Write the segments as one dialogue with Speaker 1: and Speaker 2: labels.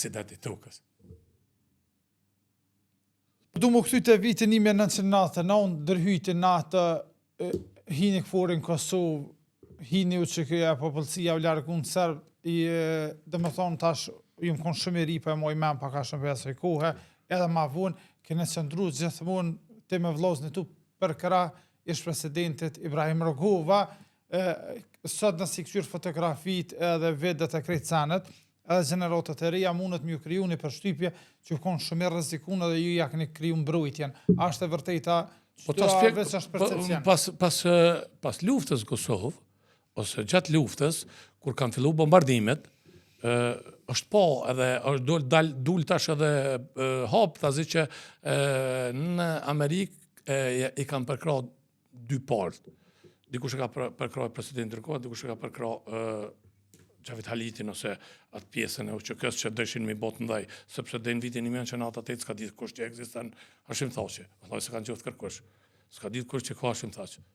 Speaker 1: presidenti Tokës.
Speaker 2: Du më këthy të vitin 1999, dërhyjti natë, hini këfori në Kosovë, hini u që këja popullësia u largun sërbë, dhe më thonë tash, ju më konë shumë i ri për moj men pa ka shumë për jasoj kohë, edhe ma vonë, kene qëndru gjithmonë të me vlozën e tu për këra ish presidentit Ibrahim Rugova, sot nësi këqyrë fotografit edhe videot e krejt sanet, edhe gjeneratët e reja mundet më ju kriju një përshtypje që ju konë shumë i rrezikun edhe ju ja këni kriju mbrojtjen. Ashtë e vërtejta
Speaker 1: Po ta shpjeg, pas luftës Kosovë, ose gjatë luftës, kur kanë fillu bombardimet, është po edhe është dul tash edhe hap thazi që në Amerikë i kanë përkra dy partë. Dikush e ka përkra presidenti Rugova, dikush e ka përkra Xhavit Halitin ose atë pjesën e UÇK-s që dëshin me botë ndaj, sepse deri në vitin 1998 s'ka ditë kush që ekziston Hashim Thaçi. Vallai s'ka gjetur kërkush. S'ka ditë kush që ka Hashim Thaçi.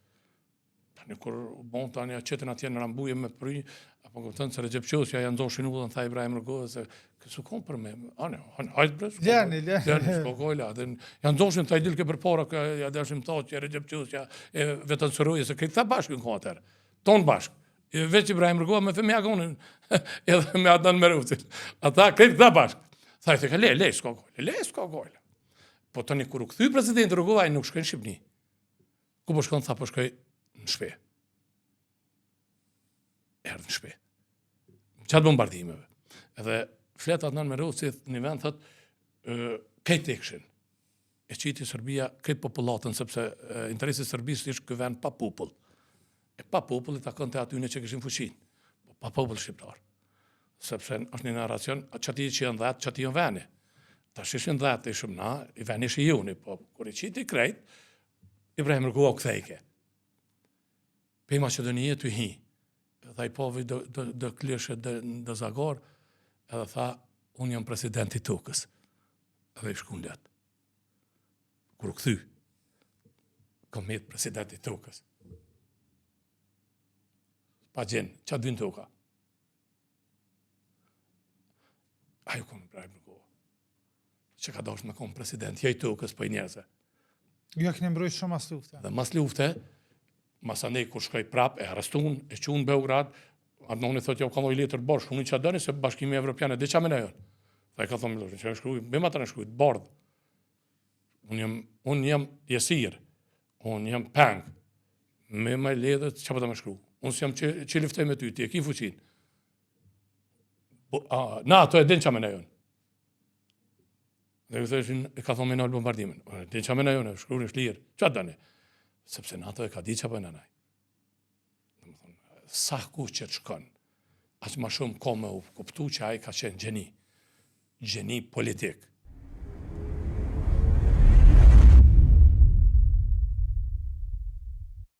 Speaker 1: Tani kur bon tani çetën atje në Rambuje me pry, apo kupton se Recep Qosja ja nxoshin ullën tha Ibrahim Rugova se kësu kom për me. Hajde bre.
Speaker 2: Lani,
Speaker 1: shkojla, ja nxoshin tha dil ke përpara ja dashim Thaçi, Recep Qosja e vetën sëruje se këtë bashkë në atër. Ton bashkë. Veç Ibrahim Rugova me thëmë agonin, edhe me Adnan Merutin. Ata këtë këta bashkë. Tha i thëke, le, s'ka gojle. Po tani kur u këthy presidenti Rugova, ai nuk shkoj në Shqipni. Ku po shkon, tha po shkoj në Shpe. Erdhë në Shpe. Qatë bombardimeve. Edhe fletë Adnan Merutit një vend, thët, këtë ikshin. E qiti Serbia, këtë popullatën, sepse interesi Serbisë ishtë këtë vend pa popull. E pa popullit takon të atyne që këshin fuqin, pa popull shqiptar. Sepse është një narracion, qëti që janë dhatë, qëti janë veni. Ta shishin dhatë i shumë na, i veni shi juni, po kur i qiti krejt, Ibrahim Rugova u këthejke. Pe i Macedonije të hi, dhe i povi dë klishe dë Zagor, edhe tha, unë jam presidenti Tokës. Edhe i shkun letë. Kur u këthy, kom jetë presidenti Tokës. Pa gjenë, qatë dynë toka. Ajo kom Ibrahim Rugova. Që ka doshtë me kom president, jaj tokës për i njerëzve.
Speaker 2: Ju këni mbrojt shumë mas lufte.
Speaker 1: Dhe mas lufte, mas anej kur shkoj prap, e arrestun, e qunë Beograd, Adnoni thot, jo, ka loj letër bashkë, unë i që adoni se bashkimi evropiane, dhe qa me në jonë. Dhe i ka thonë Milošević, që në shkrujt, bima të në shkrujt, bardh. Unë jam jesir, unë jam peng, me me ledhet, që për të me shkru. Unë s'jam që liftoj me ty, ti e ki fuqin. Na, ato e din qa me në jonë. Dhe ju thëshin, e ka thonë me nalë bombardimin. Din qa me në jonë, shkru në shlirë. Qa të dani? Sepse NATO e ka di qa për në naj. Sa ku që të shkon, aq ma shumë ko me u kuptu që a i ka qenë gjeni politik.